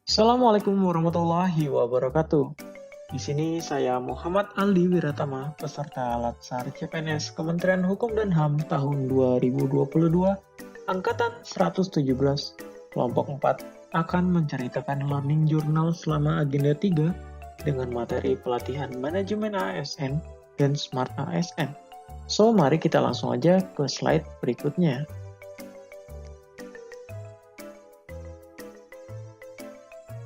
Assalamualaikum warahmatullahi wabarakatuh. Di sini saya Muhammad Aldi Wiratama, peserta Latsar CPNS Kementerian Hukum dan HAM tahun 2022, Angkatan 117, kelompok 4, akan menceritakan learning journal selama agenda 3 dengan materi pelatihan manajemen ASN dan Smart ASN. So, mari kita langsung aja ke slide berikutnya.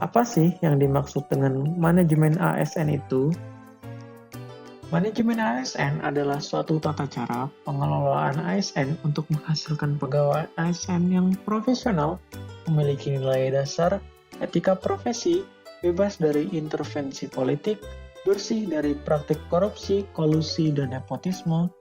Apa sih yang dimaksud dengan manajemen ASN itu? Manajemen ASN adalah suatu tata cara pengelolaan ASN untuk menghasilkan pegawai ASN yang profesional, memiliki nilai dasar, etika profesi, bebas dari intervensi politik, bersih dari praktik korupsi, kolusi, dan nepotisme.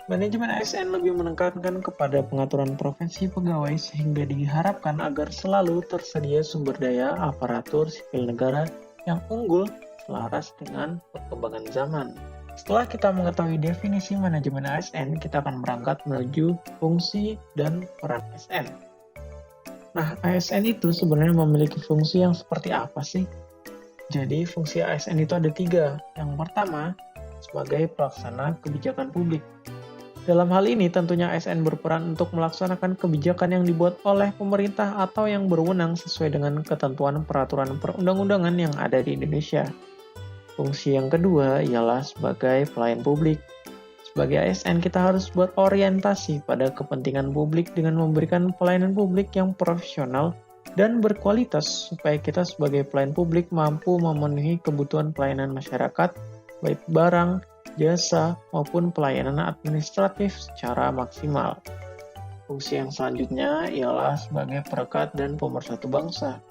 Manajemen ASN lebih menekankan kepada pengaturan profesi pegawai sehingga diharapkan agar selalu tersedia sumber daya aparatur sipil negara yang unggul selaras dengan perkembangan zaman. Setelah kita mengetahui definisi manajemen ASN, kita akan berangkat menuju fungsi dan peran ASN. Nah, ASN itu sebenarnya memiliki fungsi yang seperti apa sih? Jadi, fungsi ASN itu ada 3. Yang pertama, sebagai pelaksana kebijakan publik. Dalam hal ini, tentunya ASN berperan untuk melaksanakan kebijakan yang dibuat oleh pemerintah atau yang berwenang sesuai dengan ketentuan peraturan perundang-undangan yang ada di Indonesia. Fungsi yang kedua ialah sebagai pelayan publik. Sebagai ASN, kita harus buat orientasi pada kepentingan publik dengan memberikan pelayanan publik yang profesional dan berkualitas supaya kita sebagai pelayan publik mampu memenuhi kebutuhan pelayanan masyarakat, baik barang, jasa, maupun pelayanan administratif secara maksimal. Fungsi yang selanjutnya ialah sebagai perekat dan pemersatu bangsa,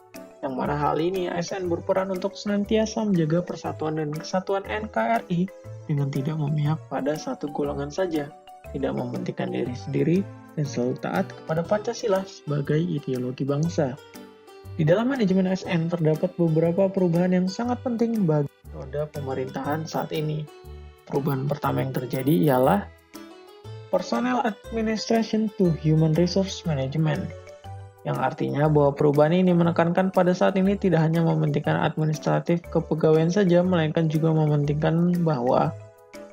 yang mana hal ini ASN berperan untuk senantiasa menjaga persatuan dan kesatuan NKRI dengan tidak memihak pada satu golongan saja, tidak mementingkan diri sendiri, dan selalu taat kepada Pancasila sebagai ideologi bangsa. Di dalam manajemen ASN terdapat beberapa perubahan yang sangat penting bagi roda pemerintahan saat ini. Perubahan pertama yang terjadi ialah Personnel Administration to Human Resource Management, yang artinya bahwa perubahan ini menekankan pada saat ini tidak hanya mementingkan administratif kepegawaian saja, melainkan juga mementingkan bahwa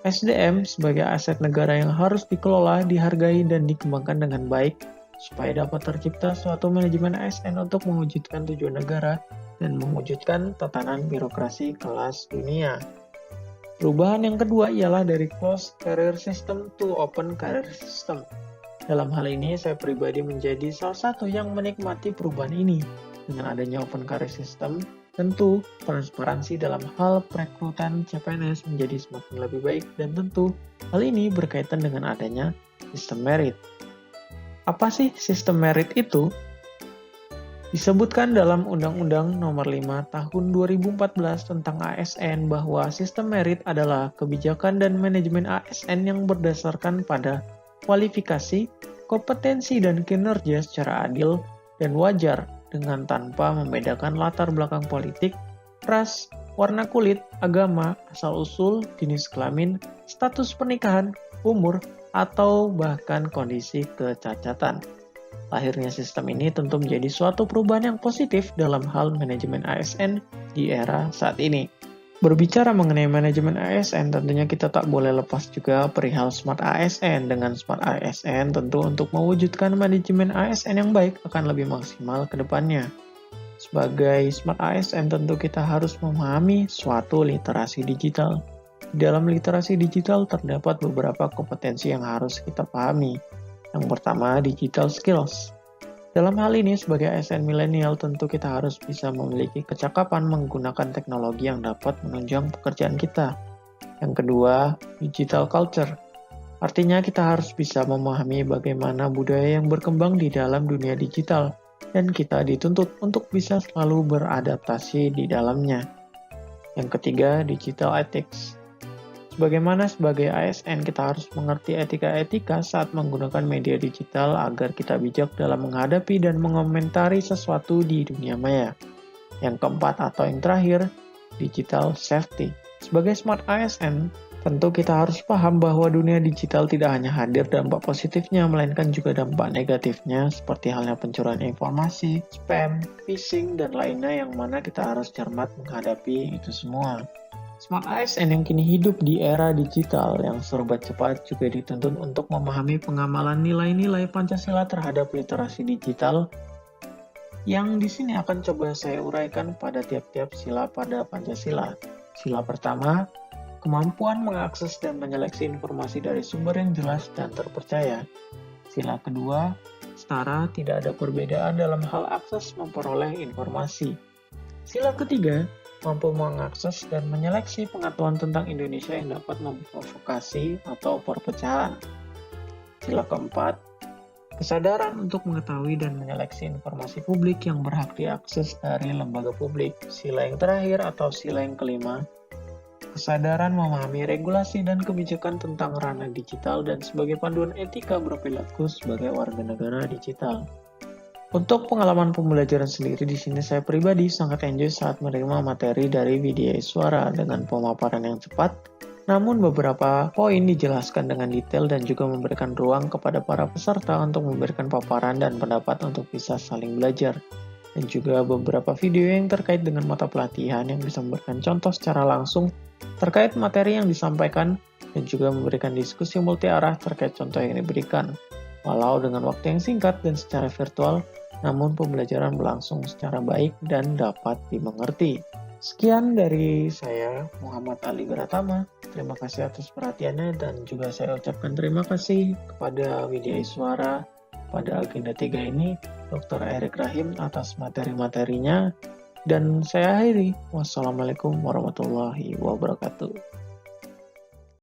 SDM sebagai aset negara yang harus dikelola, dihargai, dan dikembangkan dengan baik, supaya dapat tercipta suatu manajemen ASN untuk mewujudkan tujuan negara dan mewujudkan tatanan birokrasi kelas dunia. Perubahan yang kedua ialah dari closed career system to open career system. Dalam hal ini, saya pribadi menjadi salah satu yang menikmati perubahan ini. Dengan adanya open career system, tentu transparansi dalam hal perekrutan CPNS menjadi semakin lebih baik dan tentu hal ini berkaitan dengan adanya sistem merit. Apa sih sistem merit itu? Disebutkan dalam Undang-Undang Nomor 5 Tahun 2014 tentang ASN bahwa sistem merit adalah kebijakan dan manajemen ASN yang berdasarkan pada kualifikasi, kompetensi, dan kinerja secara adil dan wajar dengan tanpa membedakan latar belakang politik, ras, warna kulit, agama, asal-usul, jenis kelamin, status pernikahan, umur, atau bahkan kondisi kecacatan. Lahirnya sistem ini tentu menjadi suatu perubahan yang positif dalam hal manajemen ASN di era saat ini. Berbicara mengenai manajemen ASN, tentunya kita tak boleh lepas juga perihal Smart ASN. Dengan Smart ASN, tentu untuk mewujudkan manajemen ASN yang baik akan lebih maksimal ke depannya. Sebagai Smart ASN, tentu kita harus memahami suatu literasi digital. Di dalam literasi digital terdapat beberapa kompetensi yang harus kita pahami. Yang pertama, digital skills. Dalam hal ini, sebagai ASN milenial, tentu kita harus bisa memiliki kecakapan menggunakan teknologi yang dapat menunjang pekerjaan kita. Yang kedua, digital culture. Artinya kita harus bisa memahami bagaimana budaya yang berkembang di dalam dunia digital, dan kita dituntut untuk bisa selalu beradaptasi di dalamnya. Yang ketiga, digital ethics. Sebagaimana sebagai ASN kita harus mengerti etika-etika saat menggunakan media digital agar kita bijak dalam menghadapi dan mengomentari sesuatu di dunia maya. Yang keempat atau yang terakhir, digital safety. Sebagai Smart ASN, Tentu kita harus paham bahwa dunia digital tidak hanya hadir dampak positifnya, melainkan juga dampak negatifnya, seperti halnya pencurian informasi, spam, phishing, dan lainnya yang mana kita harus cermat menghadapi itu semua. Smart ASN yang kini hidup di era digital yang serba cepat juga dituntut untuk memahami pengamalan nilai-nilai Pancasila terhadap literasi digital yang di sini akan coba saya uraikan pada tiap-tiap sila pada Pancasila. Sila pertama, kemampuan mengakses dan menyeleksi informasi dari sumber yang jelas dan terpercaya. Sila kedua, setara tidak ada perbedaan dalam hal akses memperoleh informasi. Sila ketiga, mampu mengakses dan menyeleksi pengetahuan tentang Indonesia yang dapat memprovokasi atau perpecahan. Sila keempat, kesadaran untuk mengetahui dan menyeleksi informasi publik yang berhak diakses dari lembaga publik. Sila yang terakhir atau sila yang kelima, kesadaran memahami regulasi dan kebijakan tentang ranah digital dan sebagai panduan etika berperilaku sebagai warga negara digital. Untuk pengalaman pembelajaran sendiri di sini saya pribadi sangat enjoy saat menerima materi dari Widya Iswara dengan pemaparan yang cepat, namun beberapa poin dijelaskan dengan detail dan juga memberikan ruang kepada para peserta untuk memberikan paparan dan pendapat untuk bisa saling belajar. Dan juga beberapa video yang terkait dengan mata pelatihan yang bisa memberikan contoh secara langsung terkait materi yang disampaikan dan juga memberikan diskusi multi arah terkait contoh yang diberikan. Walau dengan waktu yang singkat dan secara virtual, namun pembelajaran berlangsung secara baik dan dapat dimengerti. Sekian dari saya, Muhammad Ali Garatama. Terima kasih atas perhatiannya dan juga saya ucapkan terima kasih kepada Widya Iswara pada agenda 3 ini, Dr. Erik Rahim atas materi-materinya. Dan saya akhiri. Wassalamualaikum warahmatullahi wabarakatuh.